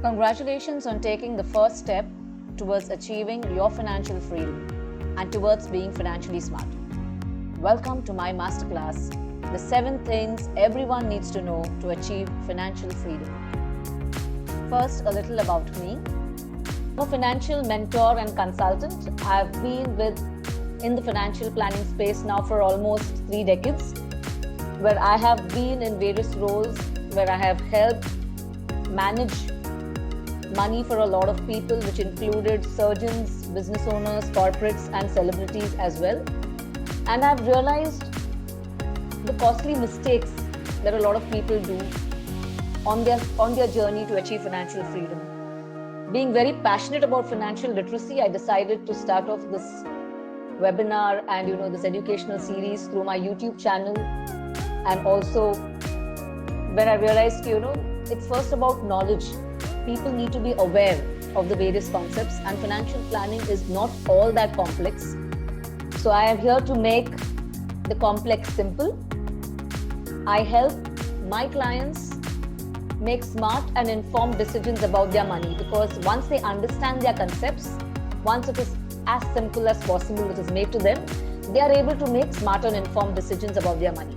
Congratulations on taking the first step towards achieving your financial freedom and towards being financially smart. Welcome to my masterclass, the 7 things everyone needs to know to achieve financial freedom. First, a little about me. I'm a financial mentor and consultant. I've been in the financial planning space now for almost 3 decades, where I have been in various roles, where I have helped manage money for a lot of people, which included surgeons, business owners, corporates, and celebrities as well. And I've realized the costly mistakes that a lot of people do on their journey to achieve financial freedom. Being very passionate about financial literacy, I decided to start off this webinar and this educational series through my YouTube channel. And also, when I realized, it's first about knowledge. People need to be aware of the various concepts, and financial planning is not all that complex. So I am here to make the complex simple. I help my clients make smart and informed decisions about their money, because once they understand their concepts, once it is as simple as possible it is made to them, they are able to make smart and informed decisions about their money.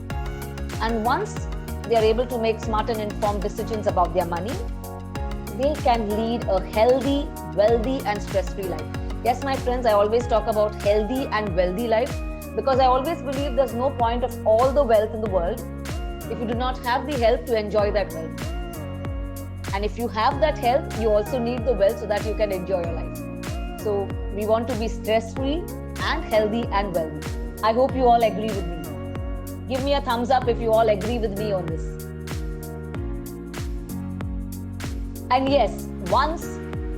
And once they are able to make smart and informed decisions about their money, they can lead a healthy, wealthy, and stress-free life. Yes, my friends, I always talk about healthy and wealthy life, because I always believe there's no point of all the wealth in the world if you do not have the health to enjoy that wealth. And if you have that health, you also need the wealth so that you can enjoy your life. So we want to be stress-free and healthy and wealthy. I hope you all agree with me. Give me a thumbs up if you all agree with me on this. And yes, once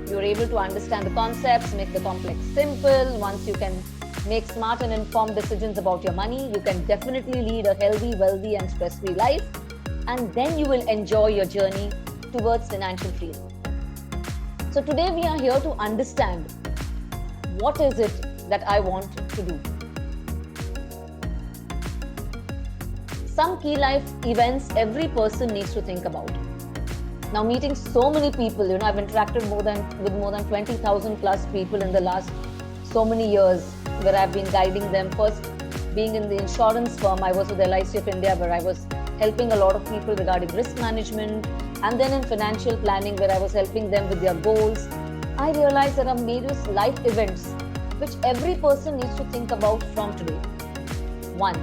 you're able to understand the concepts, make the complex simple, once you can make smart and informed decisions about your money, you can definitely lead a healthy, wealthy, and stress-free life. And then you will enjoy your journey towards financial freedom. So today we are here to understand what is it that I want to do. Some key life events every person needs to think about. Now, meeting so many people, I've interacted with more than 20,000 plus people in the last so many years, where I've been guiding them. First, being in the insurance firm, I was with LIC of India, where I was helping a lot of people regarding risk management. And then in financial planning, where I was helping them with their goals. I realized there are various life events which every person needs to think about from today. 1,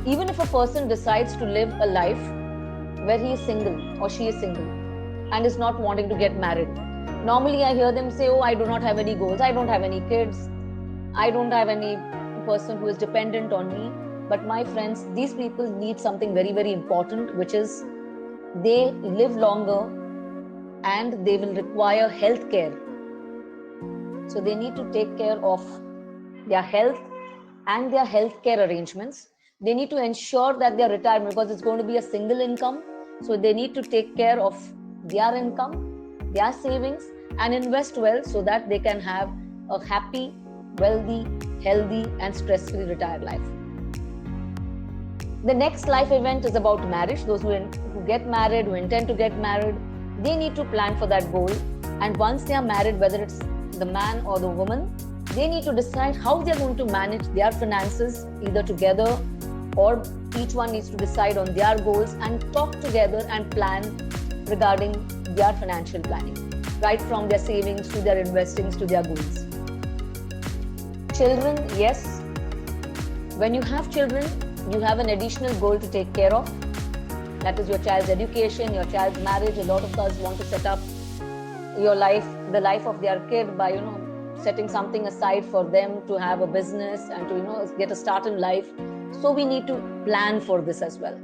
even if a person decides to live a life where he is single or she is single and is not wanting to get married. Normally I hear them say, oh, I do not have any goals, I don't have any kids, I don't have any person who is dependent on me. But my friends, these people need something very, very important, which is they live longer and they will require health care. So they need to take care of their health and their health care arrangements. They need to ensure that their retirement, because it's going to be a single income, so they need to take care of their income, their savings, and invest well so that they can have a happy, wealthy, healthy, and stress-free retired life. The next life event is about marriage. Those who get married, who intend to get married, they need to plan for that goal. And once they are married, whether it's the man or the woman, they need to decide how they're going to manage their finances, either together or each one needs to decide on their goals and talk together and plan regarding their financial planning, right from their savings to their investings to their goals. Children, yes. When you have children, you have an additional goal to take care of. That is your child's education, your child's marriage. A lot of us want to set up your life, the life of their kid by, setting something aside for them to have a business and to, get a start in life. So we need to plan for this as well.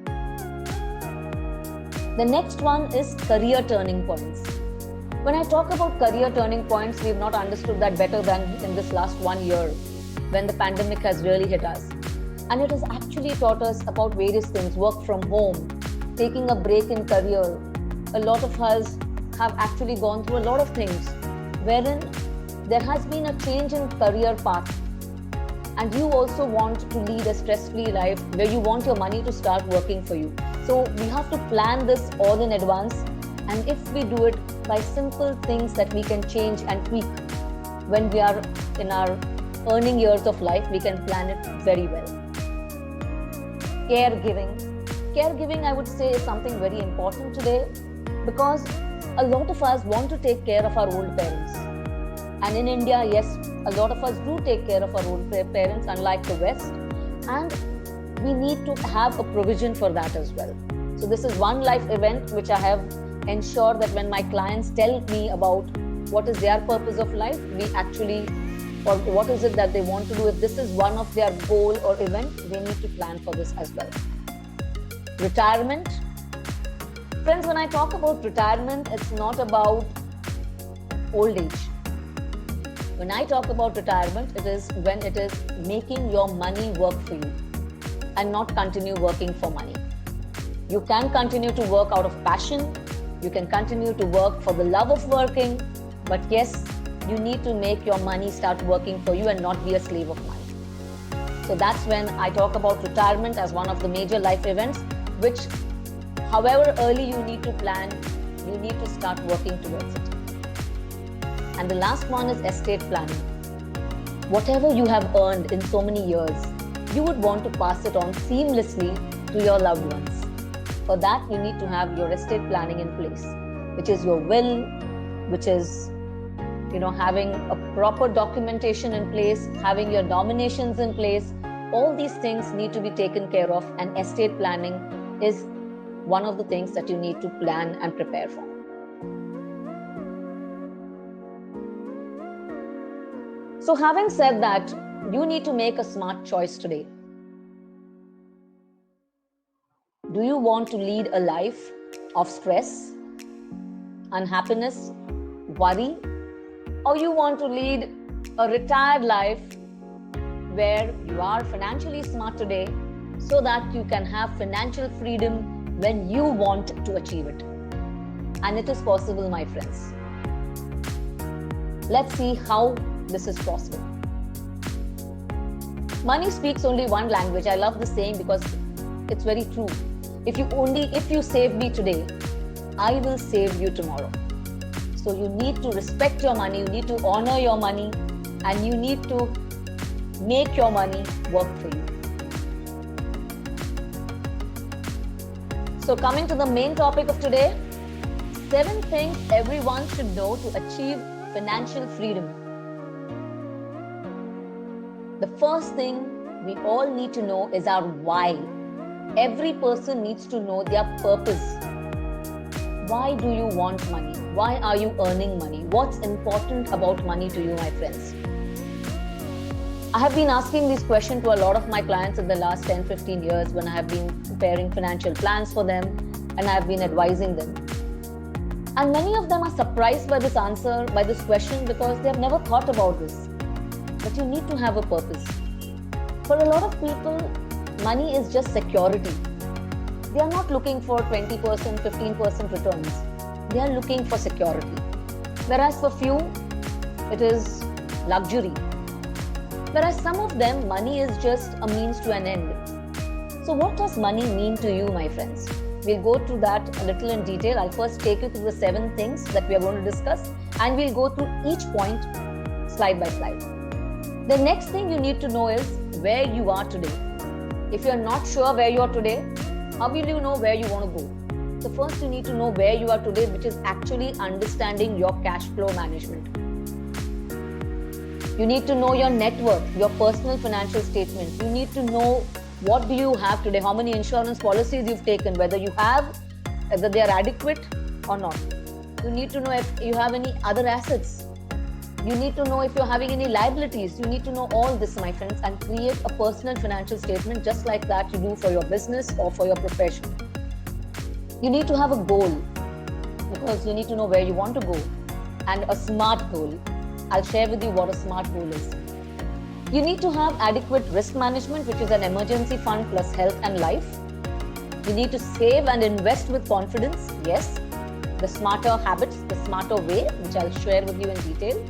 The next one is career turning points. When I talk about career turning points, we've not understood that better than in this last 1 year when the pandemic has really hit us. And it has actually taught us about various things: work from home, taking a break in career. A lot of us have actually gone through a lot of things wherein there has been a change in career path. And you also want to lead a stress-free life where you want your money to start working for you. So we have to plan this all in advance And if we do it by simple things that we can change and tweak when we are in our earning years of life, we can plan it very well. Caregiving. Caregiving, I would say, is something very important today because a lot of us want to take care of our old parents. And in India, yes, a lot of us do take care of our old parents, unlike the West. And we need to have a provision for that as well. So this is one life event which I have ensured that when my clients tell me about what is their purpose of life, we actually, or what is it that they want to do, if this is one of their goal or event, they need to plan for this as well. Retirement. Friends, when I talk about retirement, it's not about old age. When I talk about retirement, it is when it is making your money work for you and not continue working for money. You can continue to work out of passion. You can continue to work for the love of working. But yes, you need to make your money start working for you and not be a slave of money. So that's when I talk about retirement as one of the major life events, which however early you need to plan, you need to start working towards it. And the last one is estate planning. Whatever you have earned in so many years, you would want to pass it on seamlessly to your loved ones. For that, you need to have your estate planning in place, which is your will, which is having a proper documentation in place, having your nominations in place. All these things need to be taken care of, and estate planning is one of the things that you need to plan and prepare for. So having said that, you need to make a smart choice today. Do you want to lead a life of stress, unhappiness, worry, or you want to lead a retired life where you are financially smart today so that you can have financial freedom when you want to achieve it? And it is possible, my friends. Let's see how this is possible. Money speaks only one language. I love this saying because it's very true. If you save me today, I will save you tomorrow. So you need to respect your money, you need to honor your money, and you need to make your money work for you. So coming to the main topic of today, 7 things everyone should know to achieve financial freedom. The first thing we all need to know is our why. Every person needs to know their purpose. Why do you want money? Why are you earning money? What's important about money to you, my friends? I have been asking this question to a lot of my clients in the last 10-15 years when I have been preparing financial plans for them and I have been advising them. And many of them are surprised by this answer, by this question, because they have never thought about this. But you need to have a purpose. For a lot of people, money is just security. They are not looking for 20%, 15% returns. They are looking for security. Whereas for few, it is luxury. Whereas some of them, money is just a means to an end. So what does money mean to you, my friends? We'll go through that a little in detail. I'll first take you through the 7 things that we are going to discuss, and we'll go through each point slide by slide. The next thing you need to know is where you are today. If you're not sure where you are today, how will you know where you want to go? So first you need to know where you are today, which is actually understanding your cash flow management. You need to know your net worth, your personal financial statement. You need to know what do you have today, how many insurance policies you've taken, whether you have, whether they are adequate or not. You need to know if you have any other assets. You need to know if you're having any liabilities. You need to know all this, my friends, and create a personal financial statement just like that you do for your business or for your profession. You need to have a goal because you need to know where you want to go, and a SMART goal. I'll share with you what a SMART goal is. You need to have adequate risk management, which is an emergency fund plus health and life. You need to save and invest with confidence. Yes, the smarter habits, the smarter way, which I'll share with you in detail.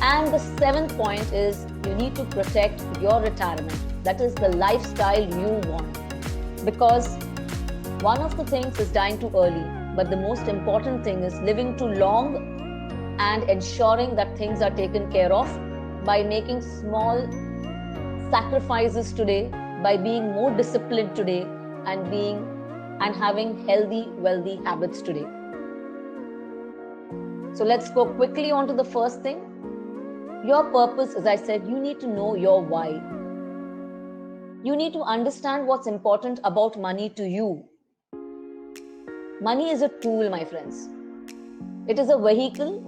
And the 7th point is you need to protect your retirement. That is the lifestyle you want. Because one of the things is dying too early. but the most important thing is living too long and ensuring that things are taken care of by making small sacrifices today, by being more disciplined today, and having healthy, wealthy habits today. So let's go quickly on to the first thing. Your purpose, as I said, you need to know your why. You need to understand what's important about money to you. Money is a tool, my friends. It is a vehicle,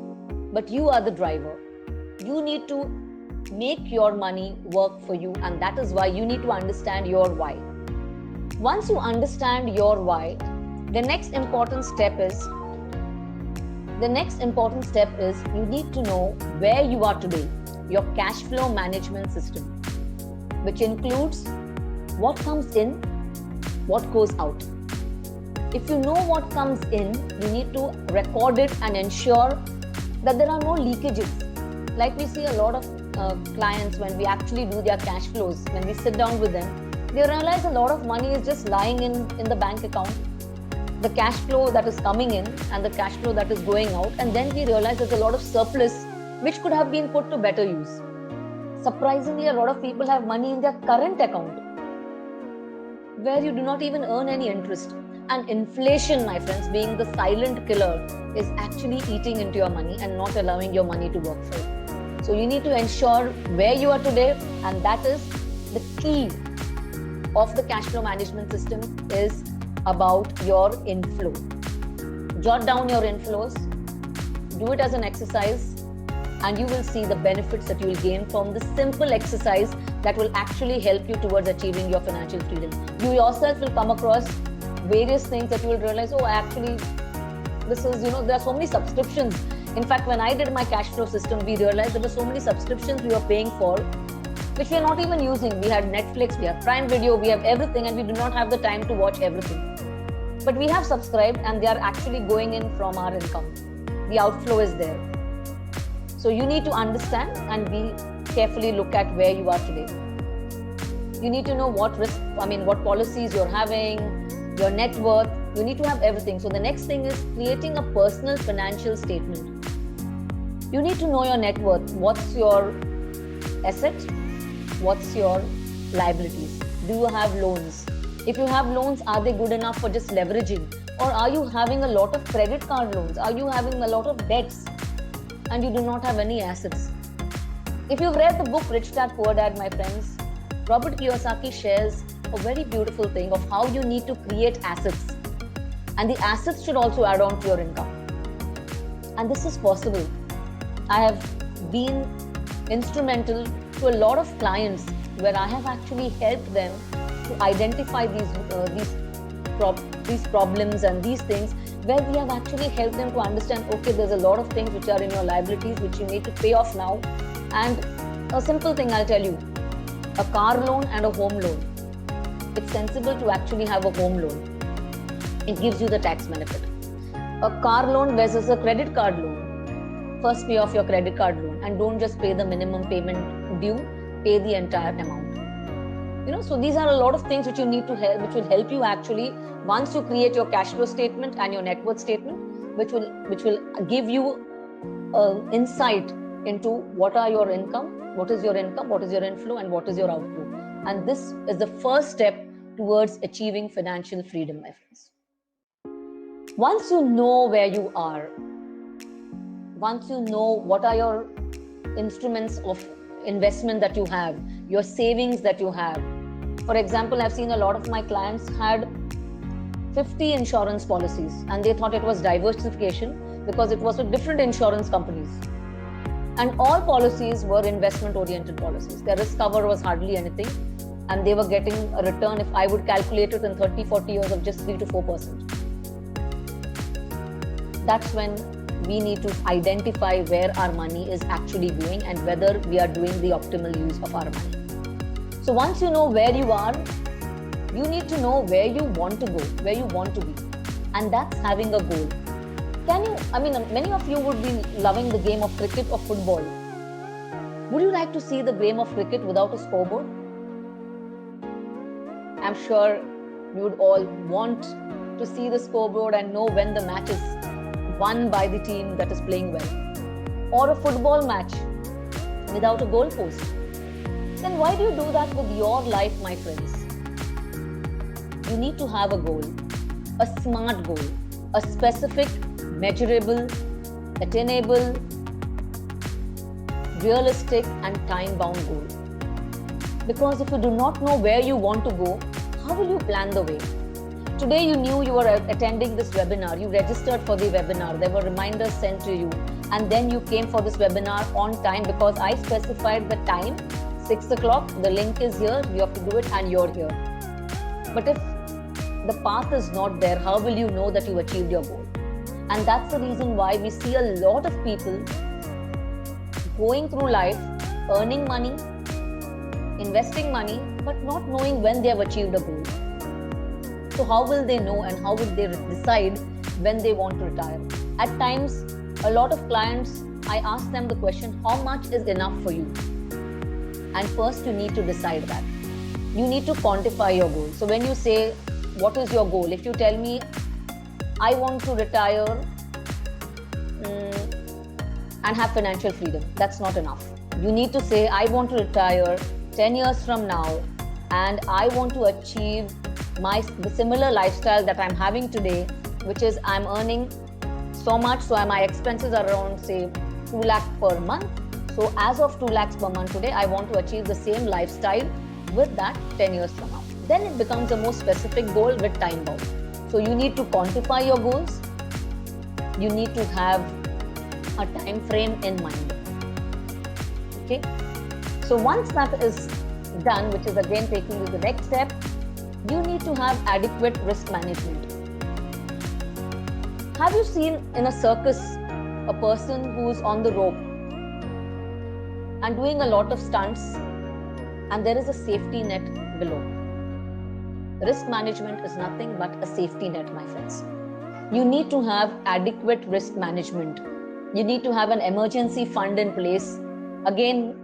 but you are the driver. You need to make your money work for you, and that is why you need to understand your why. Once you understand your why, the next important step is you need to know where you are today, your cash flow management system, which includes what comes in, what goes out. If you know what comes in, you need to record it and ensure that there are no leakages. Like we see a lot of clients, when we actually do their cash flows, when we sit down with them, they realize a lot of money is just lying in the bank account. The cash flow that is coming in and the cash flow that is going out, and then we realize there's a lot of surplus which could have been put to better use. Surprisingly, a lot of people have money in their current account where you do not even earn any interest. And inflation, my friends, being the silent killer, is actually eating into your money and not allowing your money to work for you. So you need to ensure where you are today, and that is the key of the cash flow management system, is about your inflow. Jot down your inflows, do it as an exercise, and you will see the benefits that you will gain from this simple exercise that will actually help you towards achieving your financial freedom. You yourself will come across various things that you will realize, oh, actually, this is, there are so many subscriptions. In fact, when I did my cash flow system, we realized there were so many subscriptions we were paying for, which we are not even using. We had Netflix, we have Prime Video, we have everything, and we do not have the time to watch everything. But we have subscribed, and they are actually going in from our income. The outflow is there. So you need to understand and carefully look at where you are today. You need to know what policies you're having, your net worth. You need to have everything. So the next thing is creating a personal financial statement. You need to know your net worth. What's your asset? What's your liabilities? Do you have loans? If you have loans, are they good enough for just leveraging? Or are you having a lot of credit card loans? Are you having a lot of debts and you do not have any assets? If you've read the book Rich Dad Poor Dad, my friends, Robert Kiyosaki shares a very beautiful thing of how you need to create assets. And the assets should also add on to your income. And this is possible. I have been instrumental to a lot of clients where I have actually helped them to identify these problems and these things, where we have actually helped them to understand, okay, there's a lot of things which are in your liabilities which you need to pay off now. And a simple thing I'll tell you, a car loan and a home loan. It's sensible to actually have a home loan. It gives you the tax benefit. A car loan versus a credit card loan. First pay off your credit card loan and don't just pay the minimum payment due, pay the entire amount. So these are a lot of things which you need to help, which will help you actually, once you create your cash flow statement and your net worth statement, which will give you insight into what is your income, what is your inflow, and what is your outflow. And this is the first step towards achieving financial freedom, my friends. Once you know where you are, once you know what are your instruments of investment that you have, your savings that you have. For example, I've seen a lot of my clients had 50 insurance policies and they thought it was diversification because it was with different insurance companies. And all policies were investment-oriented policies. Their risk cover was hardly anything, and they were getting a return, if I would calculate it in 30, 40 years, of just 3 to 4%. That's when we need to identify where our money is actually going and whether we are doing the optimal use of our money. So once you know where you are, you need to know where you want to go, where you want to be. And that's having a goal. Many of you would be loving the game of cricket or football. Would you like to see the game of cricket without a scoreboard? I'm sure you would all want to see the scoreboard and know when the match is won by the team that is playing well. Or a football match without a goal post. Then why do you do that with your life, my friends? You need to have a goal, a smart goal, a specific, measurable, attainable, realistic and time-bound goal. Because if you do not know where you want to go, how will you plan the way? Today you knew you were attending this webinar, you registered for the webinar, there were reminders sent to you, and then you came for this webinar on time because I specified the time, 6 o'clock, the link is here, you have to do it and you're here. But if the path is not there, how will you know that you achieved your goal? And that's the reason why we see a lot of people going through life, earning money, investing money, but not knowing when they have achieved a goal. So how will they know and how will they decide when they want to retire? At times, a lot of clients, I ask them the question, how much is enough for you? And first you need to decide that. You need to quantify your goal. So when you say, what is your goal? If you tell me, I want to retire and have financial freedom, that's not enough. You need to say, I want to retire 10 years from now and I want to achieve the similar lifestyle that I'm having today, which is I'm earning so much, so my expenses are around say 2 lakh per month. So as of 2 lakhs per month today, I want to achieve the same lifestyle with that 10 years from now. Then it becomes a more specific goal with time bound. So you need to quantify your goals. You need to have a time frame in mind. Okay. So once that is done, which is again taking you to the next step, you need to have adequate risk management. Have you seen in a circus a person who's on the rope and doing a lot of stunts and there is a safety net below? Risk management is nothing but a safety net, my friends. You need to have adequate risk management. You need to have an emergency fund in place. Again,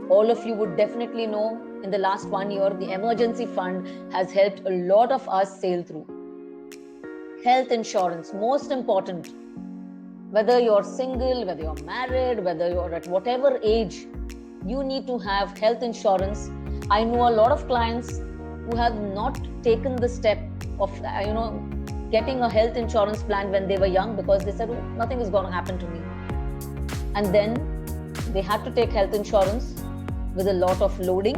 all of you would definitely know in the last 1 year, the emergency fund has helped a lot of us sail through. Health insurance, most important. Whether you're single, whether you're married, whether you're at whatever age, you need to have health insurance. I know a lot of clients who have not taken the step of, getting a health insurance plan when they were young because they said, oh, nothing is going to happen to me. And then they had to take health insurance with a lot of loading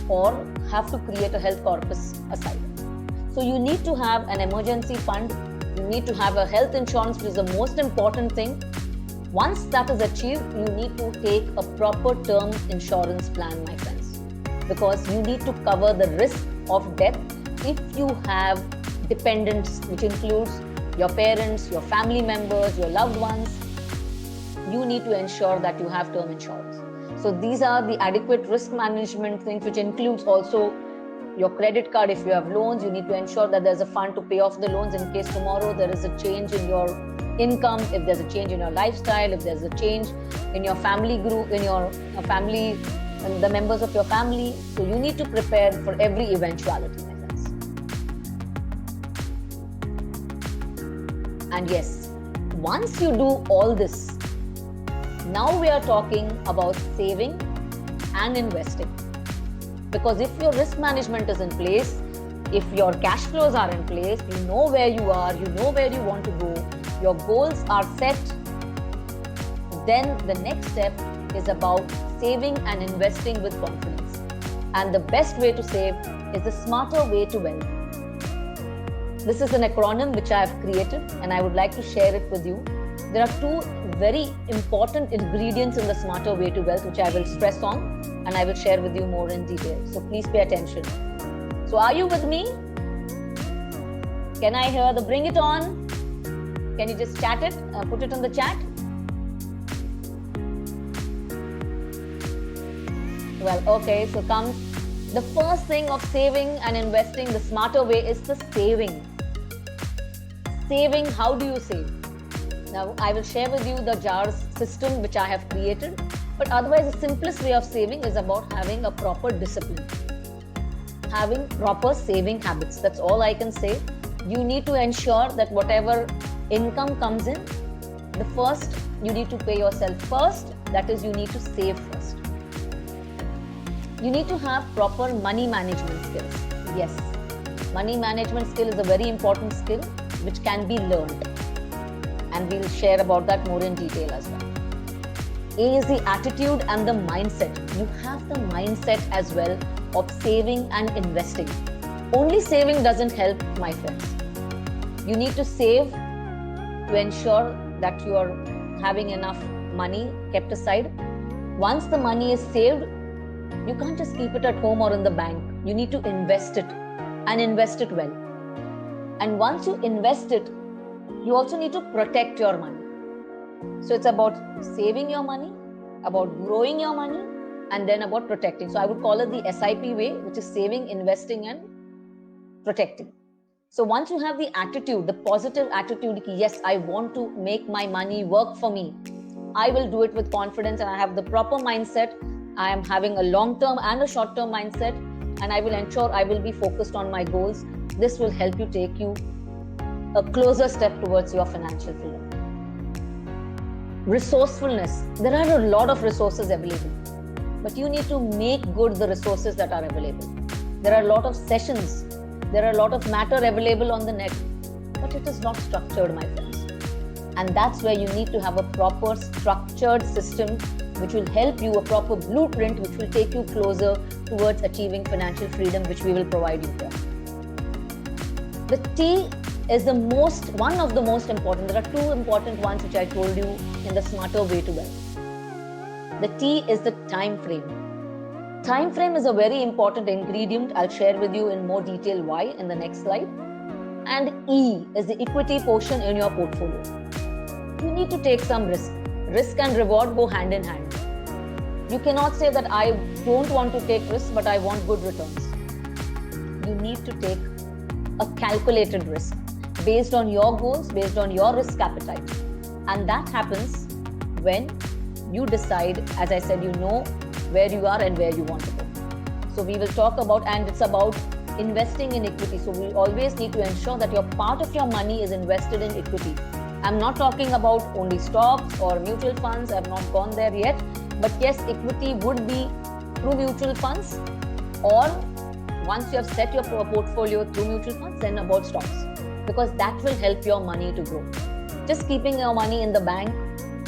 or have to create a health corpus aside. So you need to have an emergency fund. You need to have a health insurance, which is the most important thing. Once that is achieved, you need to take a proper term insurance plan, my friends, because you need to cover the risk of death if you have dependents, which includes your parents, your family members, your loved ones. You need to ensure that you have term insurance. So these are the adequate risk management things, which includes also your credit card. If you have loans, you need to ensure that there's a fund to pay off the loans in case tomorrow there is a change in your income, if there's a change in your lifestyle, if there's a change in your family group, in your family, and the members of your family. So you need to prepare for every eventuality, my friends. And yes, once you do all this, now we are talking about saving and investing. Because if your risk management is in place, if your cash flows are in place, you know where you are, you know where you want to go, your goals are set, then the next step is about saving and investing with confidence. And the best way to save is the smarter way to wealth. This is an acronym which I have created and I would like to share it with you. There are two very important ingredients in the smarter way to wealth, which I will stress on and I will share with you more in detail. So please pay attention. So are you with me? Can I hear the bring it on? Can you just chat it, put it in the chat? Well, okay, so comes the first thing of saving and investing the smarter way is the saving. Saving, how do you save? Now, I will share with you the JARS system which I have created, but otherwise the simplest way of saving is about having a proper discipline. Having proper saving habits, that's all I can say. You need to ensure that whatever income comes in, the first you need to pay yourself first, that is, you need to save first. You need to have proper money management skills. Yes, money management skill is a very important skill which can be learned, and we'll share about that more in detail as well. A is the attitude and the mindset. You have the mindset as well of saving and investing. Only saving doesn't help, my friends. You need to save to ensure that you are having enough money kept aside. Once the money is saved, you can't just keep it at home or in the bank. You need to invest it, and invest it well. And once you invest it, you also need to protect your money. So it's about saving your money, about growing your money, and then about protecting. So I would call it the SIP way, which is saving, investing, and protecting. So once you have the attitude, the positive attitude, yes, I want to make my money work for me, I will do it with confidence, and I have the proper mindset. I am having a long-term and a short-term mindset, and I will ensure I will be focused on my goals. This will help you take you a closer step towards your financial freedom. Resourcefulness. There are a lot of resources available, but you need to make good the resources that are available. There are a lot of sessions. There are a lot of matter available on the net, but it is not structured, my friends. And that's where you need to have a proper structured system which will help you, a proper blueprint which will take you closer towards achieving financial freedom, which we will provide you here. The T is one of the most important. There are two important ones which I told you in the Smarter Way to Wealth. The T is the time frame. Time frame is a very important ingredient. I'll share with you in more detail why in the next slide. And E is the equity portion in your portfolio. You need to take some risk. Risk and reward go hand in hand. You cannot say that I don't want to take risks, but I want good returns. You need to take a calculated risk based on your goals, based on your risk appetite. And that happens when you decide, as I said, you know where you are and where you want to go. So we will talk about, and it's about investing in equity. So we always need to ensure that your part of your money is invested in equity. I'm not talking about only stocks or mutual funds. I've not gone there yet. But yes, equity would be through mutual funds, or once you have set your portfolio through mutual funds, then about stocks, because that will help your money to grow. Just keeping your money in the bank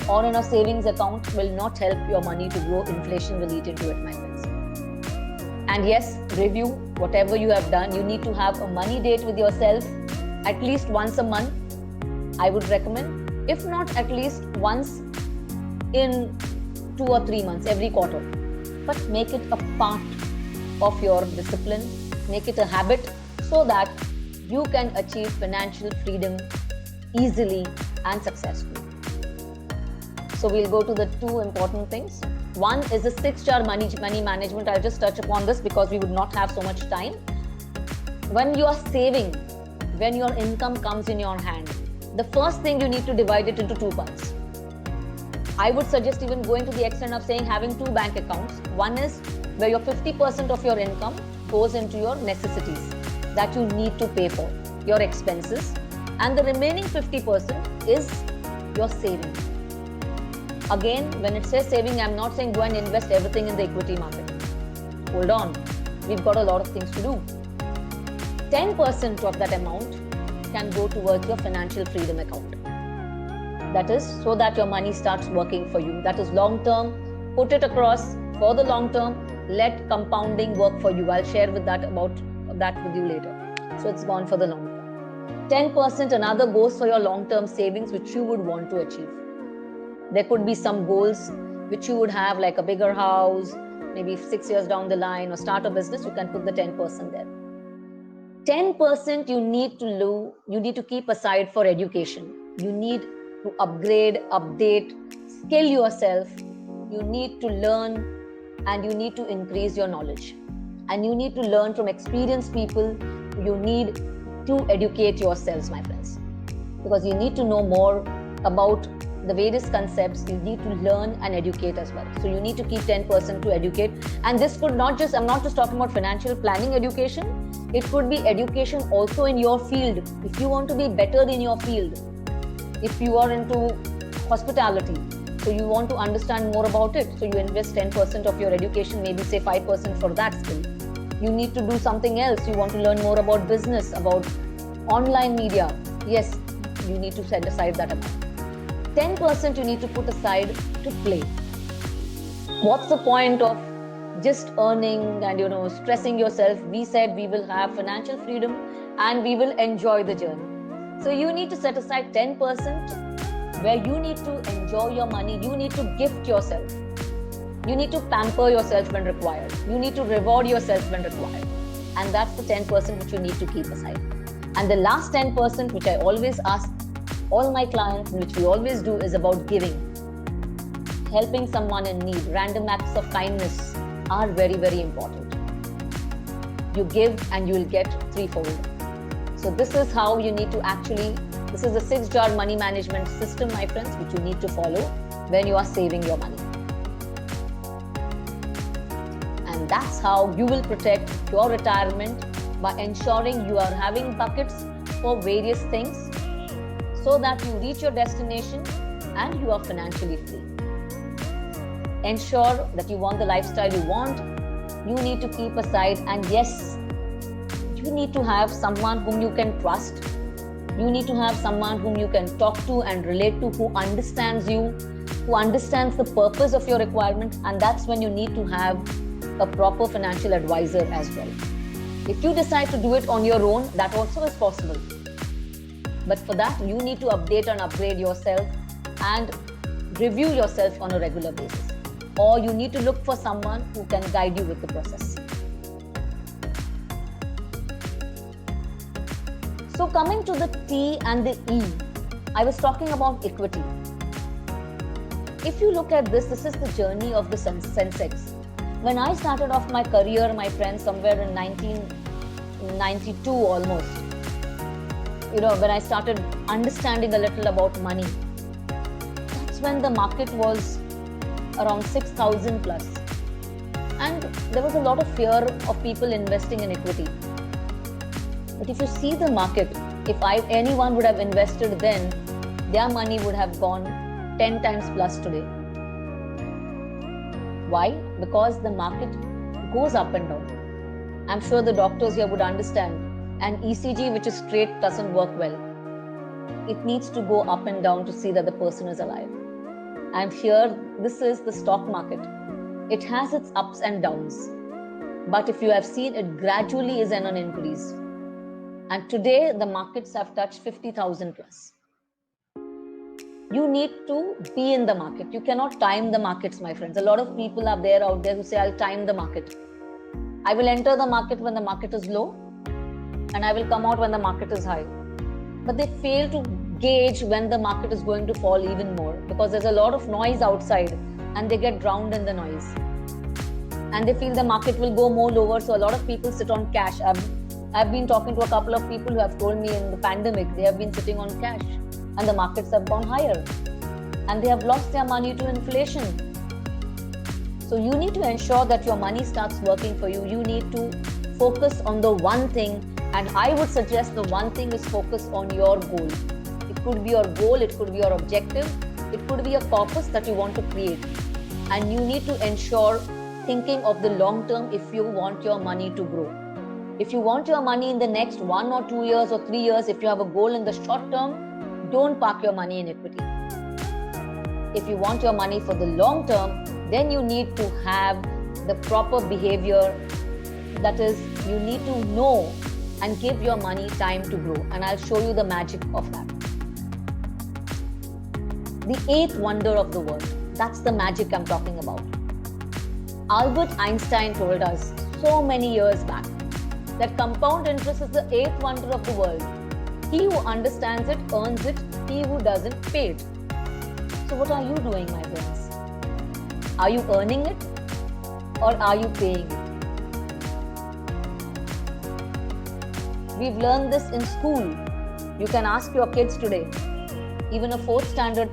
or in a savings account will not help your money to grow. Inflation will eat into it, my friends. And yes, review whatever you have done. You need to have a money date with yourself at least once a month. I would recommend, if not at least once in 2 or 3 months, every quarter. But make it a part of your discipline, make it a habit, so that you can achieve financial freedom easily and successfully. So we'll go to the two important things. One is the 6-star money management. I'll just touch upon this because we would not have so much time. When you are saving, when your income comes in your hand, the first thing you need to divide it into 2 parts. I would suggest even going to the extent of saying having 2 bank accounts. One is where your 50% of your income goes into your necessities that you need to pay for, your expenses, and the remaining 50% is your saving. Again, when it says saving, I'm not saying go and invest everything in the equity market. Hold on, we've got a lot of things to do. 10% of that amount can go towards your financial freedom account. That is so that your money starts working for you. That is long term. Put it across for the long term. Let compounding work for you. I'll share about that with you later. So it's gone for the long term. 10% another goes for your long term savings, which you would want to achieve. There could be some goals which you would have, like a bigger house, maybe 6 years down the line, or start a business. You can put the 10% there. 10% you need to keep aside for education. You need to upgrade, update, skill yourself. You need to learn, and you need to increase your knowledge. And you need to learn from experienced people. You need to educate yourselves, my friends, because you need to know more about the various concepts. You need to learn and educate as well. So you need to keep 10% to educate. And this could not just, I'm not just talking about financial planning education. It could be education also in your field. If you want to be better in your field, if you are into hospitality, so you want to understand more about it, so you invest 10% of your education, maybe say 5% for that skill. You need to do something else. You want to learn more about business, about online media. Yes, you need to set aside that amount. 10% you need to put aside to play. What's the point of just earning and stressing yourself? We said we will have financial freedom and we will enjoy the journey. So you need to set aside 10% where you need to enjoy your money. You need to gift yourself. You need to pamper yourself when required. You need to reward yourself when required. And that's the 10% which you need to keep aside. And the last 10%, which I always ask all my clients, and which we always do, is about giving. Helping someone in need. Random acts of kindness are very, very important. You give and you will get threefold. So this is how you need to this is the 6-jar money management system, my friends, which you need to follow when you are saving your money. And that's how you will protect your retirement, by ensuring you are having buckets for various things so that you reach your destination and you are financially free. Ensure that you want the lifestyle you want. You need to keep aside, and yes, you need to have someone whom you can trust. You need to have someone whom you can talk to and relate to, who understands you, who understands the purpose of your requirement, and that's when you need to have a proper financial advisor as well. If you decide to do it on your own, that also is possible. But for that, you need to update and upgrade yourself and review yourself on a regular basis. Or you need to look for someone who can guide you with the process. So coming to the T and the E, I was talking about equity. If you look at this is the journey of the Sensex. When I started off my career, my friends, somewhere in 1992 almost, when I started understanding a little about money, that's when the market was around 6,000 plus. And there was a lot of fear of people investing in equity. But if you see the market, if anyone would have invested then, their money would have gone 10 times plus today. Why? Because the market goes up and down. I'm sure the doctors here would understand. An ECG which is straight doesn't work well. It needs to go up and down to see that the person is alive. And here, this is the stock market. It has its ups and downs. But if you have seen, it gradually is on an increase. And today, the markets have touched 50,000 plus. You need to be in the market. You cannot time the markets, my friends. A lot of people are out there who say, I'll time the market. I will enter the market when the market is low, and I will come out when the market is high. But they fail to gauge when the market is going to fall even more, because there's a lot of noise outside and they get drowned in the noise. And they feel the market will go more lower, so a lot of people sit on cash. I've been talking to a couple of people who have told me in the pandemic, they have been sitting on cash and the markets have gone higher and they have lost their money to inflation. So you need to ensure that your money starts working for you. You need to focus on the one thing, and I would suggest the one thing is focus on your goal. It could be your goal, it could be your objective, it could be a corpus that you want to create. And you need to ensure thinking of the long term if you want your money to grow. If you want your money in the next 1 or 2 years or 3 years, if you have a goal in the short term, don't park your money in equity. If you want your money for the long term, then you need to have the proper behavior. That is, you need to know and give your money time to grow. And I'll show you the magic of that. The 8th wonder of the world. That's the magic I'm talking about. Albert Einstein told us so many years back that compound interest is the 8th wonder of the world. He who understands it earns it, he who doesn't pay it. So what are you doing, my friends? Are you earning it or are you paying it? We've learned this in school. You can ask your kids today. Even a 4th standard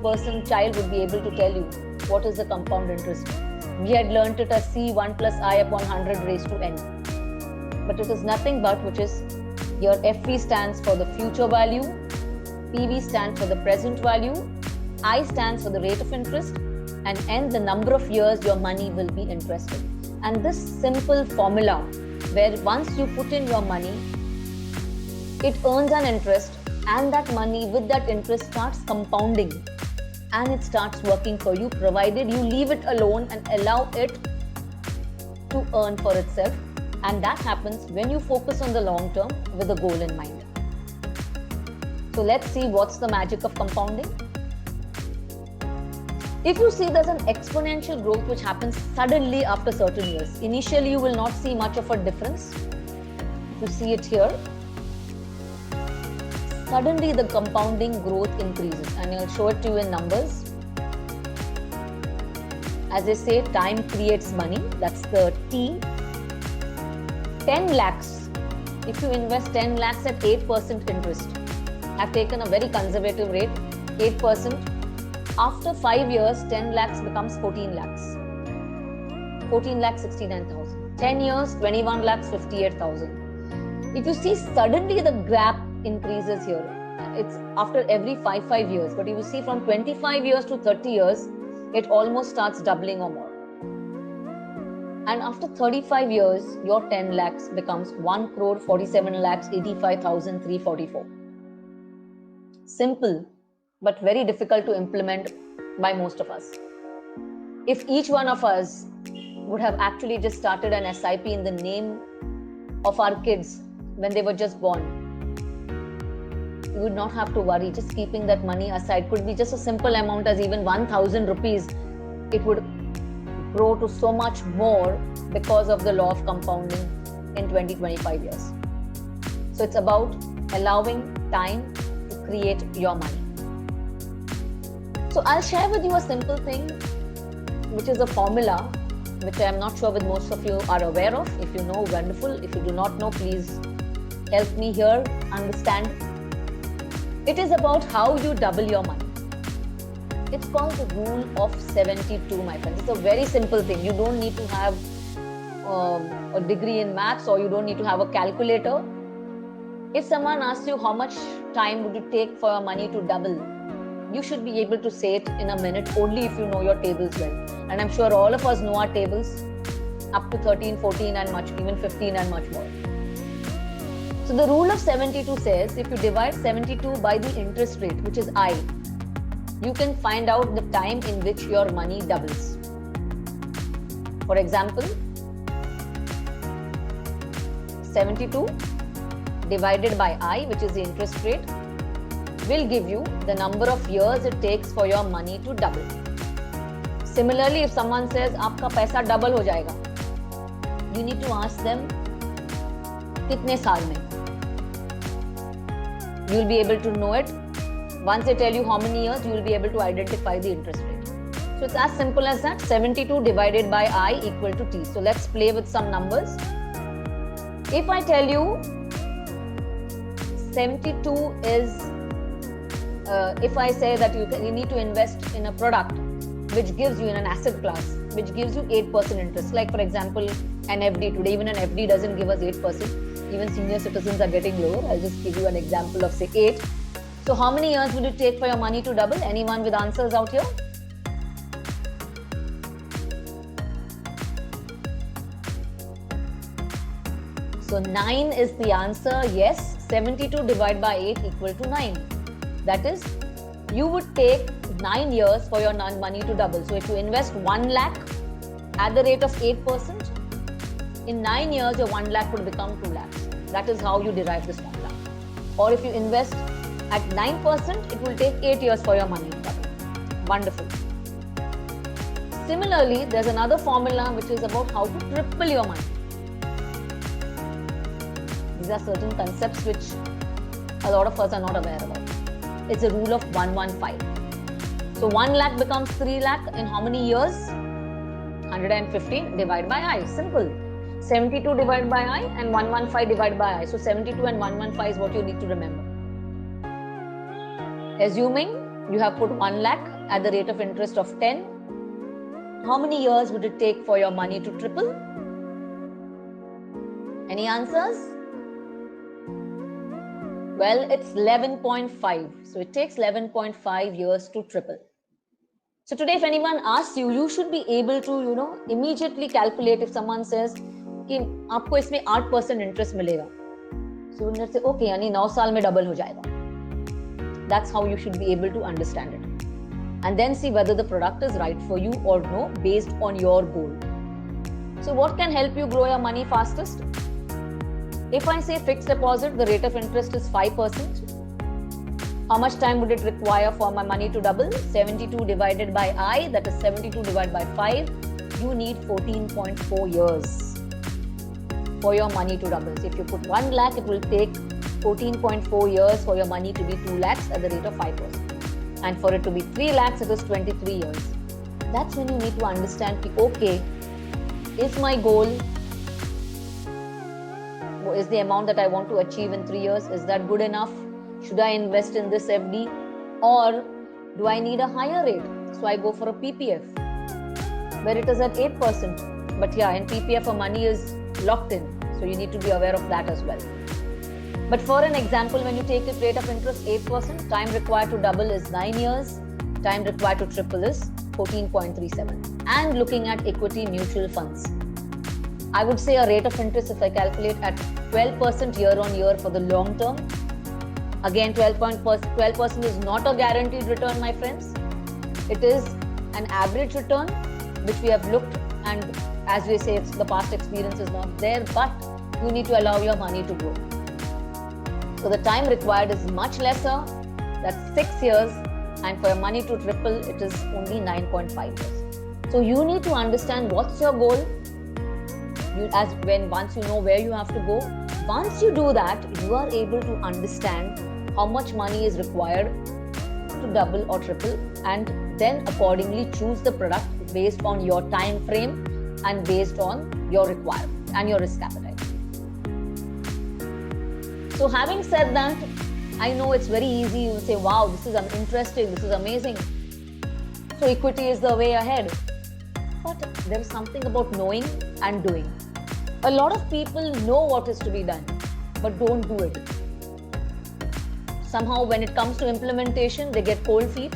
child would be able to tell you what is the compound interest. We had learned it as C1 plus I upon 100 raised to n. but it is nothing but which is your FV stands for the future value, PV stands for the present value, I stands for the rate of interest, and N the number of years your money will be interested. And this simple formula, where once you put in your money, it earns an interest, and that money with that interest starts compounding, and it starts working for you, provided you leave it alone and allow it to earn for itself. And that happens when you focus on the long term with a goal in mind. So let's see what's the magic of compounding. If you see, there's an exponential growth which happens suddenly after certain years. Initially, you will not see much of a difference. If you see it here, suddenly the compounding growth increases, and I'll show it to you in numbers. As they say, time creates money. That's the T. 10 lakhs. If you invest 10 lakhs at 8% interest, I've taken a very conservative rate, 8%. After 5 years, 10 lakhs becomes 14 lakhs. 14 lakhs 69,000. 10 years, 21 lakhs 58,000. If you see, suddenly the gap increases here. It's after every 5 years, but you will see from 25 years to 30 years, it almost starts doubling or more. And after 35 years, your 10 lakhs becomes 1 crore 47 lakhs 85,344. Simple, but very difficult to implement by most of us. If each one of us would have actually just started an SIP in the name of our kids when they were just born, you would not have to worry. Just keeping that money aside could be just a simple amount as even 1,000 rupees. It would grow to so much more because of the law of compounding in 20-25 years. So it's about allowing time to create your money. So I'll share with you a simple thing, which is a formula, which I'm not sure with most of you are aware of. If you know, wonderful. If you do not know, please help me here understand. It is about how you double your money. It's called the rule of 72, my friends. It's a very simple thing. You don't need to have a degree in maths, or you don't need to have a calculator. If someone asks you how much time would it take for your money to double, you should be able to say it in a minute, only if you know your tables well. And I'm sure all of us know our tables up to 13, 14 and much, even 15 and much more. So the rule of 72 says, if you divide 72 by the interest rate, which is I, you can find out the time in which your money doubles. For example, 72 divided by I, which is the interest rate, will give you the number of years it takes for your money to double. Similarly, if someone says, "Aapka paisa double ho jayega," you need to ask them, "Kitne saal mein?" You will be able to know it. Once they tell you how many years, you will be able to identify the interest rate. So it's as simple as that. 72 divided by I equal to T. So let's play with some numbers. If I tell you 72 is, if I say that you need to invest in a product which gives you, in an asset class, which gives you 8% interest. Like for example, an FD. Today even an FD doesn't give us 8%. Even senior citizens are getting lower. I'll just give you an example of say 8. So how many years will it take for your money to double? Anyone with answers out here? So 9 is the answer. Yes, 72 divided by 8 equal to 9. That is, you would take 9 years for your money to double. So if you invest 1 lakh at the rate of 8%, in 9 years your 1 lakh would become 2 lakhs. That is how you derive this formula. Or if you invest at 9%, it will take 8 years for your money to double. Wonderful. Similarly, there's another formula which is about how to triple your money. These are certain concepts which a lot of us are not aware about. It's a rule of 115. So 1 lakh becomes 3 lakh in how many years? 115 divided by I. Simple. 72 divided by I and 115 divided by I. So 72 and 115 is what you need to remember. Assuming you have put 1 lakh at the rate of interest of 10, how many years would it take for your money to triple? Any answers? Well, it's 11.5. So it takes 11.5 years to triple. So today, if anyone asks you, you should be able to, immediately calculate if someone says कि आपको इसमें 8% interest मिलेगा. So let's say, okay, यानी 9 साल में double हो जाएगा. That's how you should be able to understand it. And then see whether the product is right for you or no based on your goal. So what can help you grow your money fastest? If I say fixed deposit, the rate of interest is 5%. How much time would it require for my money to double? 72 divided by I, that is 72 divided by 5. You need 14.4 years for your money to double. So if you put 1 lakh, it will take 14.4 years for your money to be 2 lakhs at the rate of 5%. And for it to be 3 lakhs, it is 23 years. That's when you need to understand, okay, is my goal, is the amount that I want to achieve in 3 years, is that good enough? Should I invest in this FD? Or do I need a higher rate? So I go for a PPF, where it is at 8%. But yeah, in PPF, our money is locked in. So you need to be aware of that as well. But for an example, when you take a rate of interest 8%, time required to double is 9 years. Time required to triple is 14.37. And looking at equity mutual funds, I would say a rate of interest, if I calculate at 12% year on year for the long term, again 12% is not a guaranteed return, my friends. It is an average return which we have looked, and as we say, the past experience is not there, but you need to allow your money to grow. So the time required is much lesser, that's 6 years, and for your money to triple, it is only 9.5 years. So you need to understand what's your goal. Once you know where you have to go, once you do that, you are able to understand how much money is required to double or triple, and then accordingly choose the product based on your time frame and based on your requirement and your risk appetite. So having said that, I know it's very easy. You say, wow, this is interesting, this is amazing. So equity is the way ahead. But there is something about knowing and doing. A lot of people know what is to be done, but don't do it. Somehow when it comes to implementation, they get cold feet,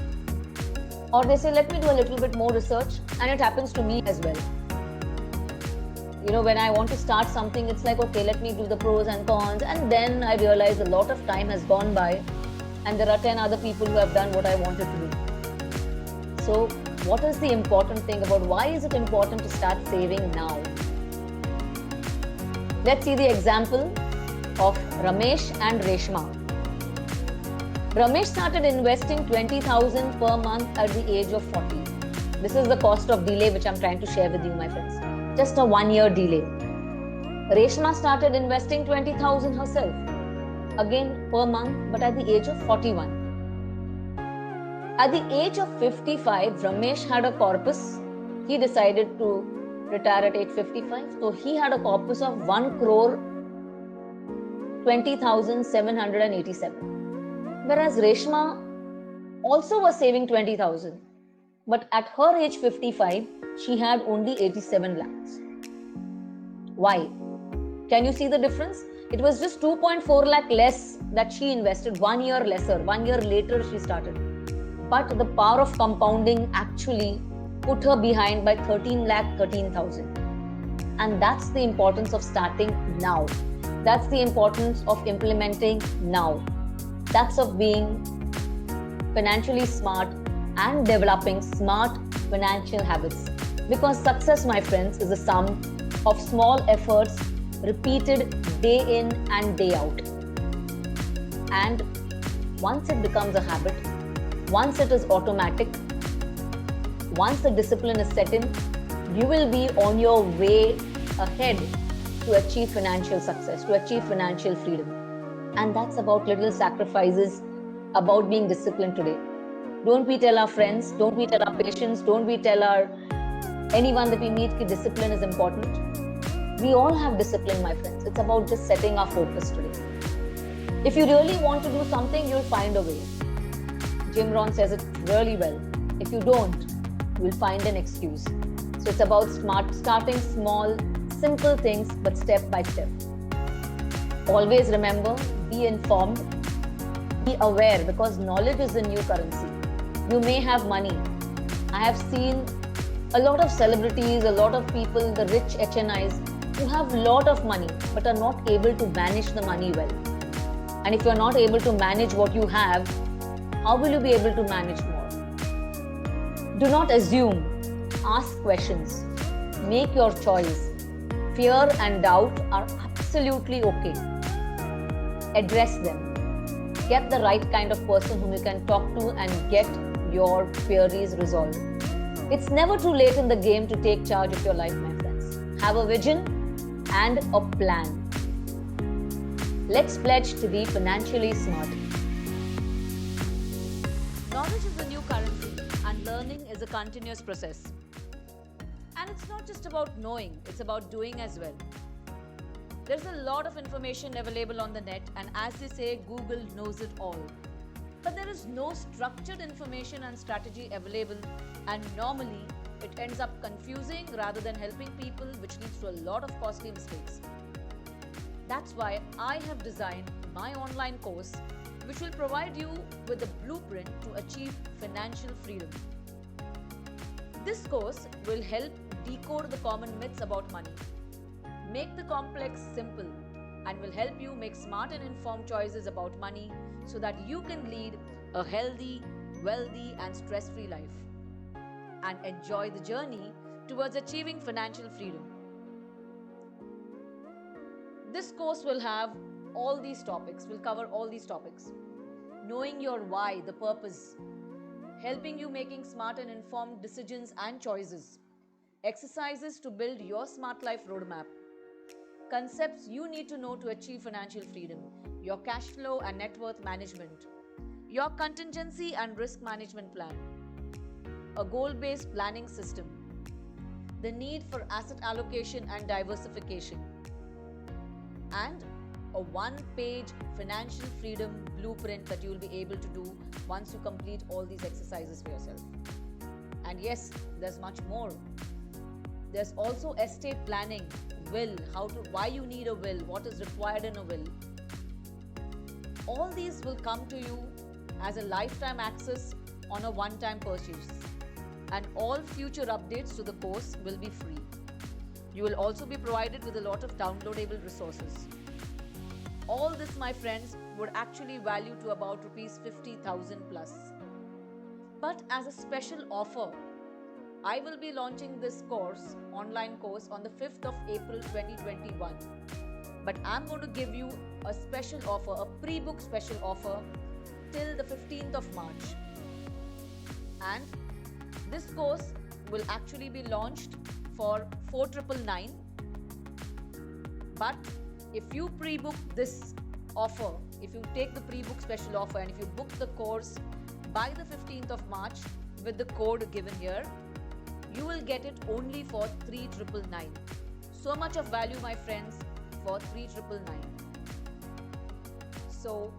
or they say, let me do a little bit more research. And it happens to me as well. When I want to start something, it's like, okay, let me do the pros and cons. And then I realize a lot of time has gone by and there are 10 other people who have done what I wanted to do. So what is the important thing about why is it important to start saving now? Let's see the example of Ramesh and Reshma. Ramesh started investing 20,000 per month at the age of 40. This is the cost of delay which I'm trying to share with you, my friends. Just a 1-year delay. Reshma started investing 20,000 herself, again per month, but at the age of 41. At the age of 55, Ramesh had a corpus. He decided to retire at age 55. So he had a corpus of 1 crore 20,787. Whereas Reshma also was saving 20,000. But at her age 55, she had only 87 lakhs. Why? Can you see the difference? It was just 2.4 lakh less that she invested, 1 year lesser. 1 year later she started. But the power of compounding actually put her behind by 13,13,000. And that's the importance of starting now. That's the importance of implementing now. That's of being financially smart and developing smart financial habits. Because success, my friends, is a sum of small efforts repeated day in and day out. And once it becomes a habit, once it is automatic, once the discipline is set in, you will be on your way ahead to achieve financial success, to achieve financial freedom. And that's about little sacrifices, about being disciplined today. Don't we tell our friends, don't we tell our patients, don't we tell anyone that we meet that discipline is important? We all have discipline, my friends. It's about just setting our focus today. If you really want to do something, you'll find a way. Jim Rohn says it really well. If you don't, you'll find an excuse. So it's about starting small, simple things, but step by step. Always remember, be informed, be aware, because knowledge is the new currency. You may have money. I have seen a lot of celebrities, a lot of people, the rich HNIs, who have a lot of money but are not able to manage the money well. And if you're not able to manage what you have, how will you be able to manage more? Do not assume. Ask questions. Make your choice. Fear and doubt are absolutely okay. Address them. Get the right kind of person whom you can talk to and get your queries resolved. It's never too late in the game to take charge of your life, my friends. Have a vision and a plan. Let's pledge to be financially smart. Knowledge is the new currency and learning is a continuous process. And it's not just about knowing, it's about doing as well. There's a lot of information available on the net, and as they say, Google knows it all. But there is no structured information and strategy available, and normally it ends up confusing rather than helping people, which leads to a lot of costly mistakes. That's why I have designed my online course, which will provide you with a blueprint to achieve financial freedom. This course will help decode the common myths about money, make the complex simple, and will help you make smart and informed choices about money so that you can lead a healthy, wealthy, and stress-free life and enjoy the journey towards achieving financial freedom. This course will have all these topics, will cover all these topics. Knowing your why, the purpose, helping you making smart and informed decisions and choices, exercises to build your smart life roadmap, concepts you need to know to achieve financial freedom, your cash flow and net worth management, your contingency and risk management plan, a goal-based planning system, the need for asset allocation and diversification, and a one-page financial freedom blueprint that you will be able to do once you complete all these exercises for yourself. And yes, there's much more. There's also estate planning, will, why you need a will, what is required in a will. All these will come to you as a lifetime access on a one-time purchase, and all future updates to the course will be free. You will also be provided with a lot of downloadable resources. All this, my friends, would actually value to about rupees 50,000 plus. But as a special offer, I will be launching this course, online course, on the 5th of April 2021. But I'm going to give you a special offer, a pre-book special offer till the 15th of March. And this course will actually be launched for 4,999. But if you pre-book this offer, if you take the pre-book special offer and if you book the course by the 15th of March with the code given here, you will get it only for 3,999. So much of value, my friends, for 3,999. So,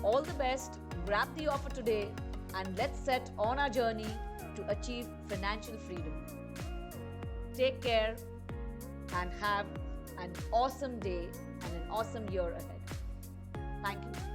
all the best, grab the offer today and let's set on our journey to achieve financial freedom. Take care and have an awesome day and an awesome year ahead. Thank you.